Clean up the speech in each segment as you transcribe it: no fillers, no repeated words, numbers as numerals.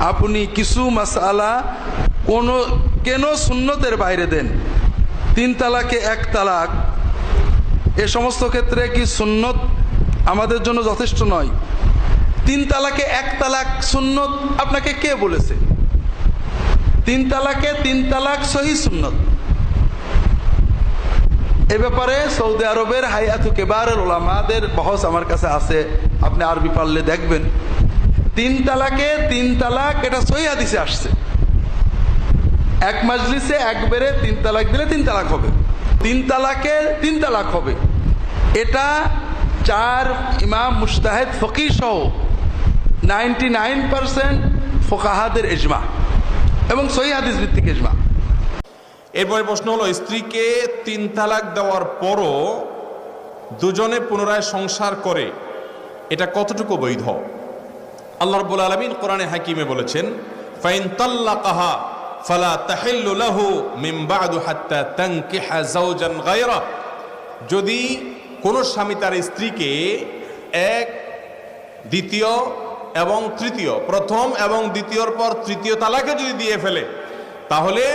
আপনি কিছু মাসআলা কেন সুন্নতের বাইরে দেন? 3 তালাকে 1 তালাক, এ সমস্ত ক্ষেত্রে কি সুন্নত আমাদের জন্য যথেষ্ট নয়? 3 তালাকে 1 তালাক সুন্নত আপনাকে কে বলেছে? 3 তালাকে 3 তালাক সহি সুন্নত। এ ব্যাপারে সৌদি আরবের হায়াতু কেবারের উলামাদের বহস আমার কাছে আছে, আপনি আরবি পারলে দেখবেন। 3 তালাকে 3 তালাক এটা সহি হাদিসে আসছে। এক মাজলিসে একবারে 3 তালাক দিলে 3 তালাক হবে, 3 তালাকে 3 তালাক হবে। এটা 4 ইমাম মুজতাহিদ ফকিহ সহ 99% ফুকাহাদের ইজমা এবং সহি হাদিস ভিত্তিক ইজমা। এরপরে প্রশ্ন হলো, স্ত্রীকে 3 তালাক দেওয়ার পরও দুজনে পুনরায় সংসার করে, এটা কতটুকু বৈধ? আল্লাহ রাব্বুল আলামিন কোরআনে হাকিমে বলেছেন, ফাইন তাল্লাকাহা ফালা তাহিল্লু লাহু মিন বা'দু হাত্তা তানকিহা যাওজান গায়রা। যদি কোন স্বামী তার স্ত্রীকে 1, 2 এবং 3, প্রথম এবং দ্বিতীয়র পর 3য় তালাকে যদি দিয়ে ফেলে, তাহলে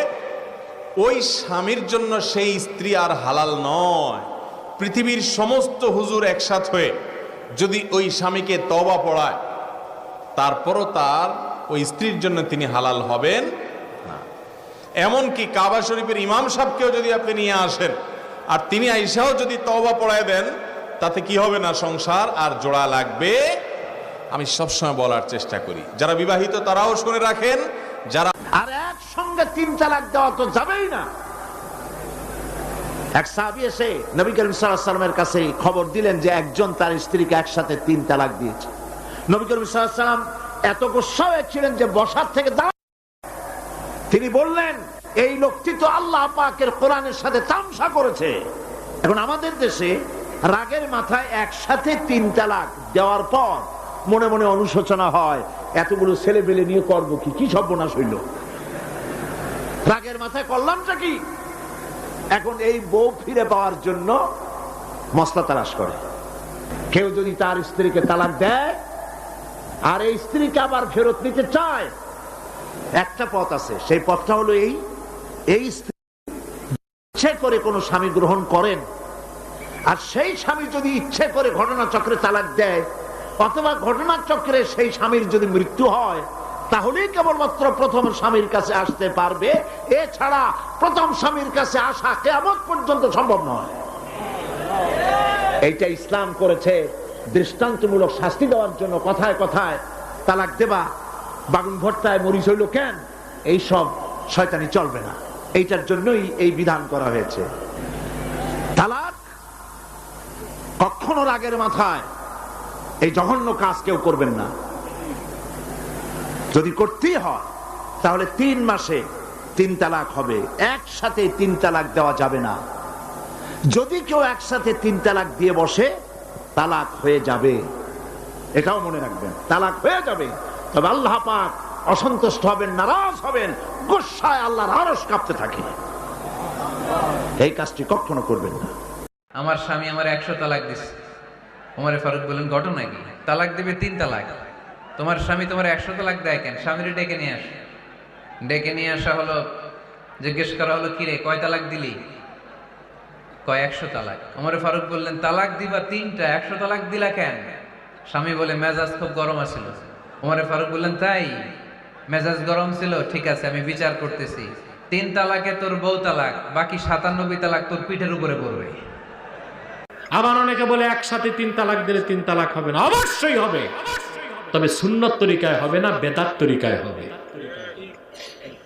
ওই স্বামীর জন্য সেই স্ত্রী আর হালাল নয়। পৃথিবীর সমস্ত হুজুর একসাথ হয়ে যদি ওই স্বামীকে তওবা পড়ায়, তারপরও তার ওই স্ত্রীর জন্য তিনি হালাল হবেন না। এমনকি কাবা শরীফের ইমাম সাহেবকেও যদি আপনি নিয়ে আসেন আর তিনি আইসাও যদি তওবা পড়ায় দেন, তাতে কি হবে না? সংসার আর জোড়া লাগবে। আমি সবসময় বলার চেষ্টা করি, যারা বিবাহিত তারাও শুনে রাখেন, যারা আর একসঙ্গে 3 তালাক দেওয়া তো যাবেই না। এক সাহাবী এসে নবী করিম সাল্লাল্লাহু আলাইহি ওয়াসাল্লামের কাছে খবর দিলেন যে একজন তার স্ত্রীকে একসাথে 3 তালাক দিয়েছে। নবী করিম সাল্লাল্লাহু আলাইহি ওয়াসাল্লাম এত গুসা হয়েছিলেন যে বসার থেকে তিনি বললেন, এই লোকটি তো আল্লাহ পাকের কোরআনের সাথে তামসা করেছে। এখন আমাদের দেশে রাগের মাথায় একসাথে 3 তালাক দেওয়ার পর মনে মনে অনুশোচনা হয়, এতগুলো ছেলে পেলে নিয়ে করবো কি, কি সর্বনাশ হইল, রাগের মাথায় করলামটা কি। এখন এই বউ ফিরে পাওয়ার জন্য মসলা তালাশ করে। কেউ যদি তার স্ত্রীকে তালাক দেয় আর এই স্ত্রীকে আবার ফেরত নিতে চায়, একটা পথ আছে, সেই পথটা হলো এই স্ত্রী ইচ্ছে করে কোনো স্বামী গ্রহণ করেন, আর সেই স্বামী যদি ইচ্ছে করে ঘটনাচক্রে তালাক দেয়, অথবা ঘটনাচক্রে সেই স্বামীর যদি মৃত্যু হয়, তাহলেই কেবলমাত্র প্রথম স্বামীর কাছে আসতে পারবে। এছাড়া প্রথম স্বামীর কাছে আসা কিয়ামত পর্যন্ত সম্ভব নয়। এইটা ইসলাম করেছে দৃষ্টান্তমূলক শাস্তি দেওয়ার জন্য। কথায় কথায় তালাক দেবা, বাগুন ভর্তায় মরিচ হইল কেন, এইসব শয়তানি চলবে না। এইটার জন্যই এই বিধান করা হয়েছে। তালাক কখনো রাগের মাথায় এই জঘন্য কাজ কেউ করবেন না। যদি করতেই হয় তাহলে 3 মাসে 3 তালাক হবে, একসাথে 3 তালাক দেওয়া যাবে না। যদি কেউ একসাথে 3 তালাক দিয়ে বসে, তালাক হয়ে যাবে, এটাও মনে রাখবেন, তালাক হয়ে যাবে। তবে আল্লাহ পাক অসন্তুষ্ট হবেন, নারাজ হবেন, গুসায় আল্লাহর আরশ কাঁপতে থাকে। এই কাজটি কখনো করবেন না। আমার স্বামী আমার 100 তালাক দিচ্ছে। ওমরে ফারুক বলেন, ঘটনা কি? তালাক দিবে 3 তালাক। তোমার স্বামী তোমার 100 তালাক দেয় কেন? স্বামীরে ডেকে নিয়ে আস। ডেকে নিয়ে আসা হলো, জিজ্ঞেস করা হলো, কিরে কয় তালাক দিলি? কয় 100 তালাক। ওমরে ফারুক বললেন, তালাক দিবা 3টা, 100 তালাক দিলা কেন? স্বামী বলে, মেজাজ খুব গরম আছিল। ওমরে ফারুক বললেন, তাই মেজাজ গরম ছিল? ঠিক আছে, আমি বিচার করতেছি। 3 তালাকে তোর বউ তালাক, বাকি 97 তালাক তোর পিঠের উপরে পড়বে। আবার অনেকে বলে একসাথে 3 তালাক দিলে 3 তালাক হবে না। অবশ্যই হবে, তবে সুন্নত তরিকায় হবে না, বেদাত তরিকায় হবে।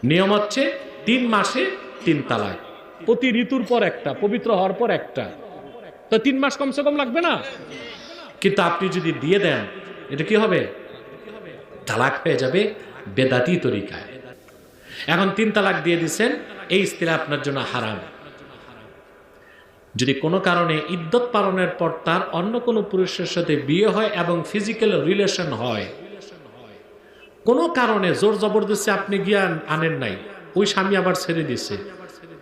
নিয়ম হচ্ছে 3 মাসে 3 তালাক, প্রতি ঋতুর পর একটা, পবিত্র হওয়ার পর একটা, তো 3 মাস কমসে কম লাগবে না? কিন্তু আপনি যদি দিয়ে দেন, এটা কি হবে? তালাক হয়ে যাবে বেদাতি তরিকায়। এখন 3 তালাক দিয়ে দিচ্ছেন, এই স্ত্রী আপনার জন্য হারাম। যদি কোনো কারণে ইদ্যত পালনের পর তার অন্য কোনো পুরুষের সাথে বিয়ে হয় এবং ফিজিক্যাল রিলেশন হয়, কোনো কারণে জোর জবরদস্তি আপনি জ্ঞান আনেন নাই, ওই স্বামী আবার ছেড়ে দিছে,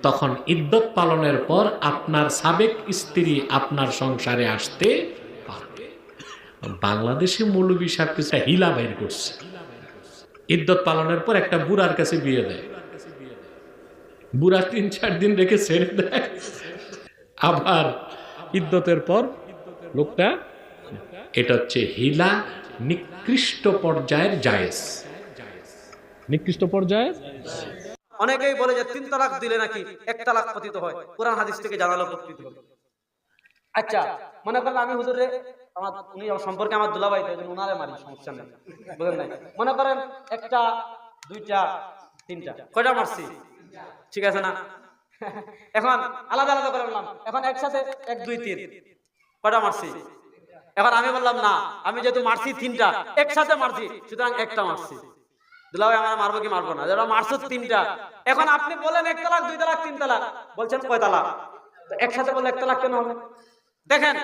তখন ইদ্যত পালনের পর আপনার সাবেক স্ত্রী আপনার সংসারে আসতে পারবে। বাংলাদেশে মৌলবী সাহেব কিছু হিলা বাইর করছে, ইদ্যত পালনের পর একটা বুড়ার কাছে বিয়ে দেয়, বুড়া 3-4 দিন রেখে ছেড়ে দেয়, আবার ইদ্যতের পর লোকটা, এটা হচ্ছে হিলা, নিকৃষ্ট পর্যায়ের জায়েজ, নিকৃষ্ট পর্যায়ের। অনেকেই বলে যে 3 তালাক দিলে নাকি 1 তালাক পতিত হয়, কোরআন হাদিস থেকে জানালো উপকৃত হবে। আচ্ছা, মনে করেন আমি হুজুরে আমার উনি সম্পর্কে আমার দুলাভাই, তাই জন্য উনারে মারি, সমস্যা নেই, বুঝলেন নাই। মনে করেন 1টা 2টা 3টা কয়টা মারছি, ঠিক আছে না? এখন আলাদা আলাদা করে বললাম, এখন একসাথে 1 2 3 কয়টা মারছি? এখন আমি বললাম না, আমি যেহেতু মারছি 3টা একসাথে মারছি, সুতরাং 1টা মারছি। দুলাভাই আমার মারবো কি মারবো না? যারা মারছো 3টা, এখন আপনি বলেন 1 তালাক 2 তালাক 3 তালাক, বলছেন কয় তালাক? একসাথে বললে 1 তালাক কেন হবে? দেখেন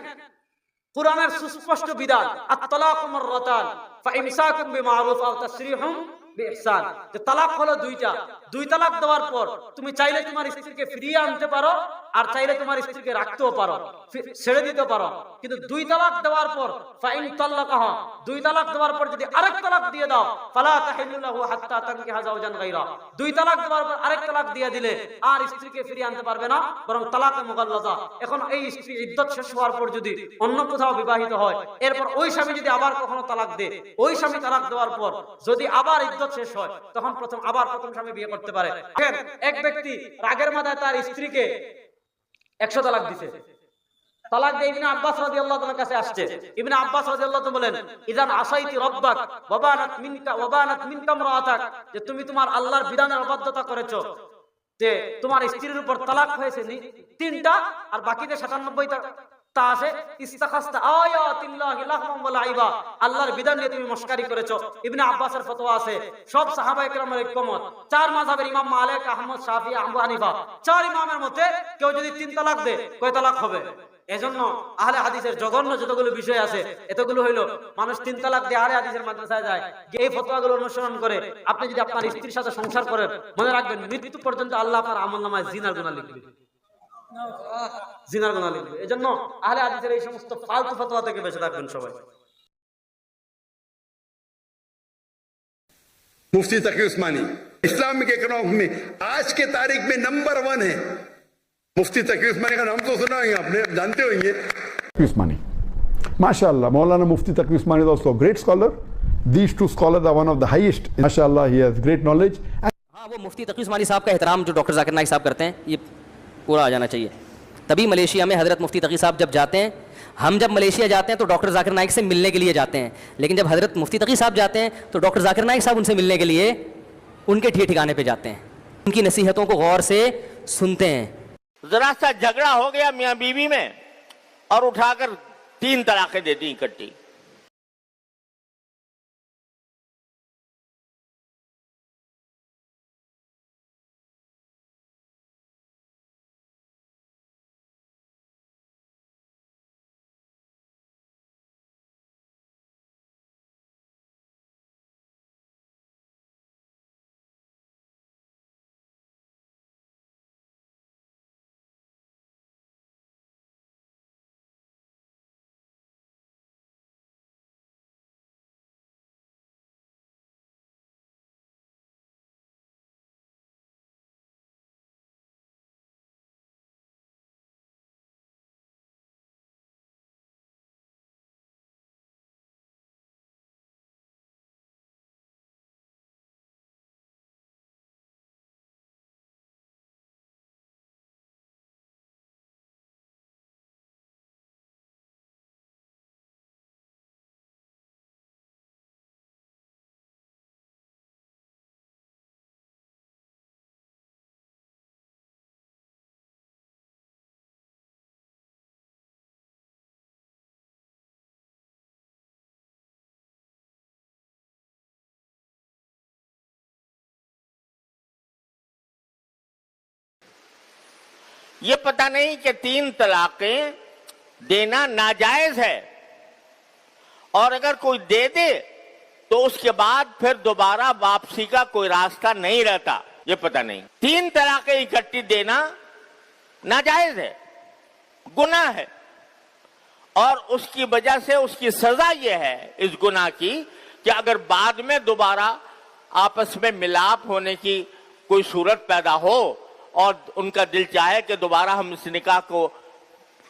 কুরআনের সুস্পষ্ট বিধান, আত-তালাকু মাররাতান ফাইমসাকুম বিমারুফ আও তাসরিহুম বিইহসান, যে তালাক হলো 2টা। 2 তালাক দেওয়ার পর তুমি চাইলে তোমার স্ত্রীকে ফিরিয়ে আনতে পারো, আর চাইলে তোমার স্ত্রীকে রাখতেও পারো, ছেড়ে দিতে পারো। কিন্তু 2 তালাক দেওয়ার পর ফাইন তাল্লাকাহা, 2 তালাক দেওয়ার পর যদি আরেক তালাক দিয়ে দাও, ফালা তাহিল্লু লাহু হাত্তা তানকিহা যাওজান গায়রা, 2 তালাক দেওয়ার পর আরেক তালাক দিয়ে দিলে আর স্ত্রীকে ফিরিয়ে আনতে পারবে না, বরং তালাকে মুগাল্লাযা। এখন এই স্ত্রী ইদ্যত শেষ হওয়ার পর যদি অন্য কোথাও বিবাহিত হয়, এরপর ওই স্বামী যদি আবার কখনো তালাক দেয়, ওই স্বামী তালাক দেওয়ার পর যদি আবার ইদ্যত শেষ হয়, তখন প্রথম স্বামী বিয়ে করতে পারে। এক ব্যক্তি রাগের মাথায় তার স্ত্রীকে 100 তালাক দিছে, তালাক দিয়ে ইবনে আব্বাস রাদিয়াল্লাহু তাআলার কাছে আসছে। ইবনে আব্বাস রাদিয়াল্লাহু তাআলা বলেন, ইযান আসাইতি রাব্বাক ওয়া বানাত মিনকা ইমরাআতাক, যে তুমি তোমার আল্লাহর বিধানের অবাধ্যতা করেছো, যে তোমার স্ত্রীর উপর তালাক হয়েছে 3টা, আর বাকিতে 97টা আছে ইস্তাখাস্তা আয়াতিল্লাহি লাহওয়ান ওয়া লাইবা, আল্লাহর বিধান নিয়ে তুমি মশকারি করেছো। ইবনে আব্বাসের ফতোয়া আছে, সব সাহাবায়ে কেরামের ঐকমত, 4 মাযহাবের ইমাম মালিক, আহমদ, শাফি, আবু হানিফা, 4 ইমামের মতে কেউ যদি 3 তালাক দেয়, কয় তালাক হবে? এজন্য আহলে হাদিসের জঘন্য যতগুলো বিষয় আছে, এতগুলো হইলো মানুষ 3 তালাক দিয়ে আহলে হাদিসের মাদ্রাসায় যায়, এই ফতোয়াগুলো অনুসরণ করে আপনি যদি আপনার স্ত্রীর সাথে সংসার করেন, মনে রাখবেন মৃত্যু পর্যন্ত আল্লাহ আপনার আমলনামায় জিনার গুনাহ লিখবে, জিনার গুনাহ লিখবে। এজন্য আহলে হাদিসের এই সমস্ত ফালতু ফতোয়া থেকে বেঁচে থাকবেন সবাই। मुफ्ती तकी उस्मानी इस्लामिक इकोनॉमी में आज के तारीख में नंबर 1 है। मुफ्ती तकी उस्मानी का नाम तो सुना होंगे आपने, जानते होंगे। Usmani. MashaAllah, Maulana Mufti Taqi Usmani is also a great scholar. These 2 scholars are one of the highest. MashaAllah, he has great knowledge. हाँ, वो मुफ्ती तकी उस्मानी साहब का एहतराम जो डॉक्टर जाकिर नाइक साहब करते हैं, ये पूरा आ जाना चाहिए। तभी मलेशिया में हज़रत मुफ्ती तकी साहब जब जाते हैं, हम जब मलेशिया जाते हैं तो डॉक्टर जाकिर नाइक से मिलने के लिए जाते हैं, लेकिन जब हज़रत मुफ्ती तकी साहब जाते हैं तो डॉक्टर जाकिर नाइक साहब उनसे मिलने के लिए उनके ठिकाने पे जाते हैं, उनकी नसीहतों को गौर से सुनते हैं। जरा सा झगड़ा हो गया मियां बीवी में और उठाकर 3 तलाकें दे दी इकट्ठी। ये पता नहीं कि 3 तलाकें देना नाजायज है, और अगर कोई दे दे तो उसके बाद फिर दोबारा वापसी का कोई रास्ता नहीं रहता। ये पता नहीं, 3 तलाकें इकट्ठी देना नाजायज है, गुनाह है, और उसकी वजह से उसकी सजा यह है इस गुनाह की कि अगर बाद में दोबारा आपस में मिलाप होने की कोई सूरत पैदा हो और उनका दिल चाहे कि दोबारा हम इस निकाह को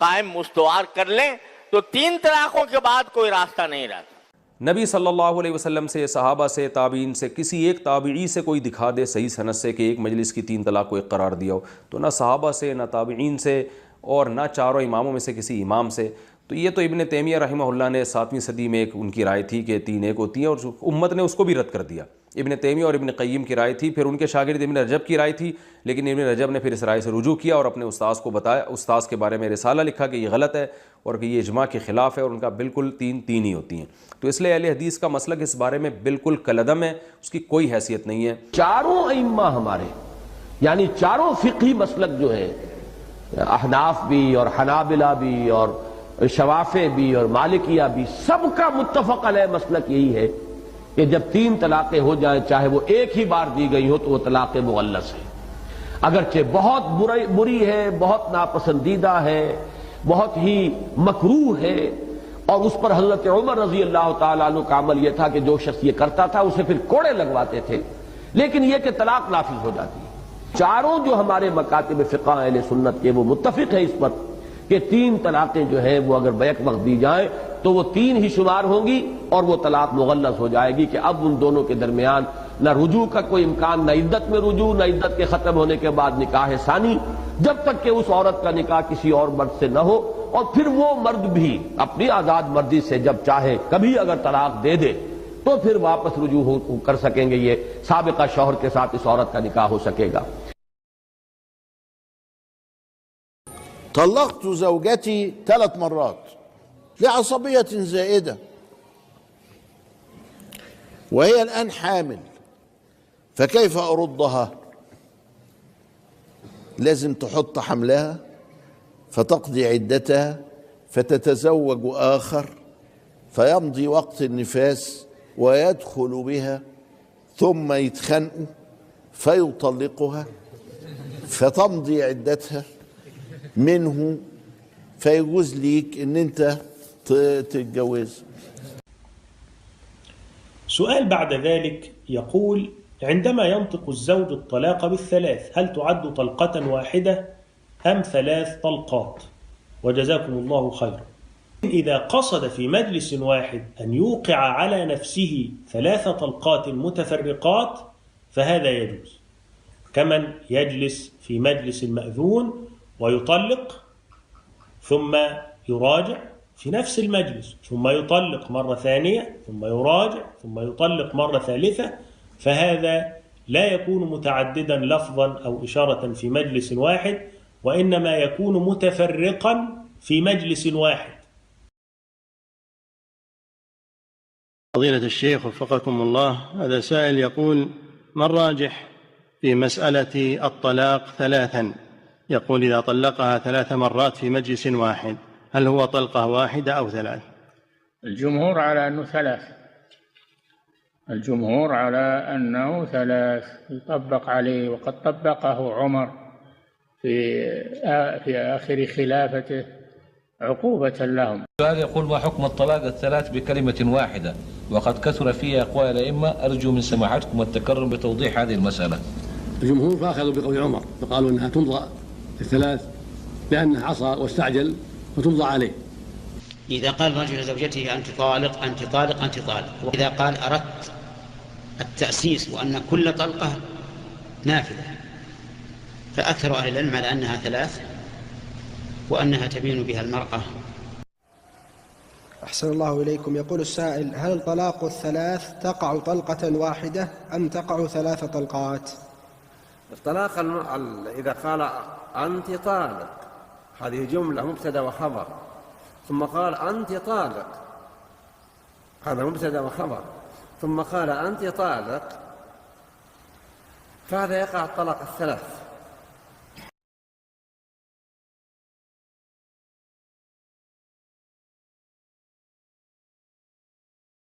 कायम मुस्तवार कर लें, तो 3 तलाकों के बाद कोई रास्ता नहीं रहता। नबी सल्लल्लाहु अलैहि वसल्लम से, सहाबा से, ताबीन से, किसी एक ताबीई से कोई दिखा दे सही सनद से कि एक मजलिस की 3 तलाक को एक करार दिया हो, तो ना सहाबा से, ना ताबीन से और ना चारों इमामों में से किसी इमाम से। तो ये तो इब्न तैमिया रहमहुल्लाह ने 7वीं सदी में एक उनकी राय थी कि 3 एक होती हैं, और उम्मत ने उसको भी रद्द कर दिया। इब्न तैमिया और इब्न क़य्यिम की राय थी, फिर उनके शागिर्द इब्न रजब की राय थी, लेकिन इब्न रजब ने फिर इस राय से रुजू किया और अपने उस्ताद को बताया, उस्ताद के बारे में रिसाला लिखा कि ये गलत है और कि ये इजमा के ख़िलाफ़ है और उनका बिल्कुल 3 ही होती हैं। तो इसलिए अहले हदीस का मसलक इस बारे में बिल्कुल कलदम है, उसकी कोई हैसियत नहीं है। चारों अइम्मा हमारे, यानी चारों फ़िक़ही मसलक जो है, अहनाफ भी और हनाबिला भी और शवाफ़े भी और मालिकिया भी, सबका मुत्तफ़क़ अलैह मसलक यही है कि जब 3 तलाक़ें हो जाएं, चाहे वो एक ही बार दी गई हो, तो वो तलाक़ मुग़ल्लस है। अगरचे बहुत बुरी है, बहुत नापसंदीदा है, बहुत ही मकरूह है, और उस पर हज़रत उमर रज़ी अल्लाह ताला अन्हु का अमल यह था कि जो शख्स ये करता था उसे फिर कोड़े लगवाते थे, लेकिन यह कि तलाक़ नाफिज़ हो जाती है। चारों जो हमारे मकातिब फ़िक़ह अहले सुन्नत के, वो मुत्तफ़िक़ है इस पर कि 3 तलाक़ें जो है वो अगर बैक वक्त दी जाए तो वो 3 ही शुमार होंगी और वो तलाक़ मुग़ल्लस हो जाएगी कि अब उन दोनों के दरमियान न रुजू का कोई इम्कान, न इद्दत में रुजू, न इद्दत के ख़त्म होने के बाद निकाह सानी, जब तक कि उस औरत का निकाह किसी और मर्द से न हो। और फिर वो मर्द भी अपनी आज़ाद मर्जी से जब चाहे कभी अगर तलाक़ दे दे तो फिर वापस रुजू कर सकेंगे, ये साबिक़ा शौहर के साथ इस औरत का निकाह हो सकेगा। طلقت زوجتي 3 مرات لعصبية زائدة، وهي الآن حامل، فكيف أردها؟ لازم تحط حملها فتقضي عدتها فتتزوج آخر فيمضي وقت النفاس ويدخل بها، ثم يتخانقوا فيطلقها فتمضي عدتها منه، فيجوز ليك ان انت تتجوز. سؤال بعد ذلك يقول: عندما ينطق الزوج الطلاق بال3 هل تعد طلقة واحدة أم 3 طلقات؟ وجزاكم الله خيرا. إذا قصد في مجلس واحد أن يوقع على نفسه 3 طلقات متفرقات فهذا يجوز، كمن يجلس في مجلس المأذون ويطلق ثم يراجع في نفس المجلس، ثم يطلق مرة ثانية، ثم يراجع، ثم يطلق مرة ثالثة، فهذا لا يكون متعددا لفظا أو إشارة في مجلس واحد، وإنما يكون متفرقا في مجلس واحد. فضيلة الشيخ وفقكم الله، هذا سائل يقول: ما الراجح في مسألة الطلاق 3؟ يقول: إذا طلقها 3 مرات في مجلس واحد هل هو طلقة واحدة أو 3؟ الجمهور على أنه 3. الجمهور على أنه 3 يطبق عليه، وقد طبقه عمر في آخر خلافته عقوبة لهم. هذا يقول: ما حكم الطلاق 3 بكلمة واحدة؟ وقد كثر فيه أقوال الأئمة، أرجو من سماحتكم التكرم بتوضيح هذه المسألة. الجمهور فأخذوا بقول عمر فقالوا أنها تمضى 3 لأنه عصى واستعجل وتمضى عليه. إذا قال رجل لزوجته أنت طالق أنت طالق أنت طالق، وإذا قال أردت التأسيس وأن كل طلقة نافذة، فأكثر أهل العلم على أنها 3 وأنها تبين بها المرأة. أحسن الله إليكم. يقول السائل: هل الطلاق 3 تقع طلقة واحدة أم تقع 3 طلقات؟ الطلاق إذا قال أنت طالق، هذه جملة مبتدأ وخبر، ثم قال أنت طالق، هذا مبتدأ وخبر، ثم قال أنت طالق، فهذا يقع الطلاق 3.